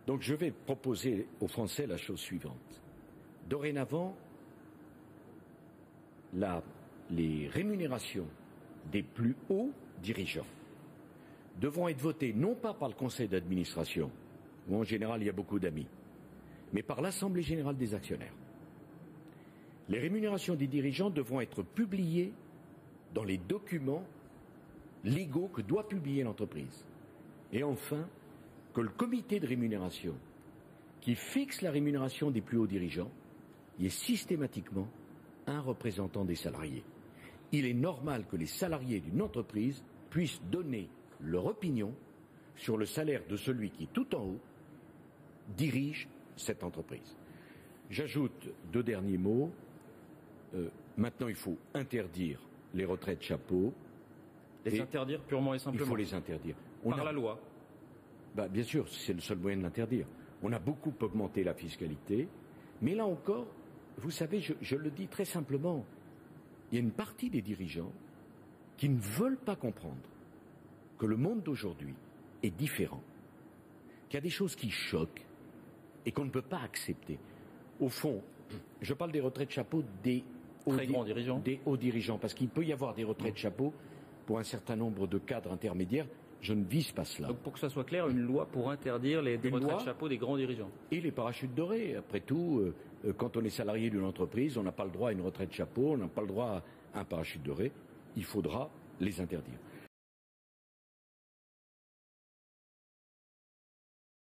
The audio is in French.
Donc je vais proposer aux Français la chose suivante. Dorénavant, les rémunérations des plus hauts dirigeants devront être votées non pas par le conseil d'administration, où en général il y a beaucoup d'amis, mais par l'Assemblée générale des actionnaires. Les rémunérations des dirigeants devront être publiées dans les documents légaux que doit publier l'entreprise. Et enfin, que le comité de rémunération qui fixe la rémunération des plus hauts dirigeants y ait systématiquement un représentant des salariés. Il est normal que les salariés d'une entreprise puissent donner leur opinion sur le salaire de celui qui, tout en haut, dirige cette entreprise. J'ajoute 2 derniers mots. Maintenant, il faut interdire les retraites chapeaux. Les interdire purement et simplement. Il faut les interdire. Par la loi. Bien sûr, c'est le seul moyen de l'interdire. On a beaucoup augmenté la fiscalité, mais là encore, vous savez, je le dis très simplement, il y a une partie des dirigeants qui ne veulent pas comprendre que le monde d'aujourd'hui est différent, qu'il y a des choses qui choquent et qu'on ne peut pas accepter. Au fond, je parle des retraites chapeaux des hauts dirigeants, parce qu'il peut y avoir des retraites chapeaux pour un certain nombre de cadres intermédiaires. Je ne vise pas cela. Donc pour que ça soit clair, une loi pour interdire les retraites chapeaux des grands dirigeants. Et les parachutes dorés. Après tout, quand on est salarié d'une entreprise, on n'a pas le droit à une retraite chapeau, on n'a pas le droit à un parachute doré. Il faudra les interdire.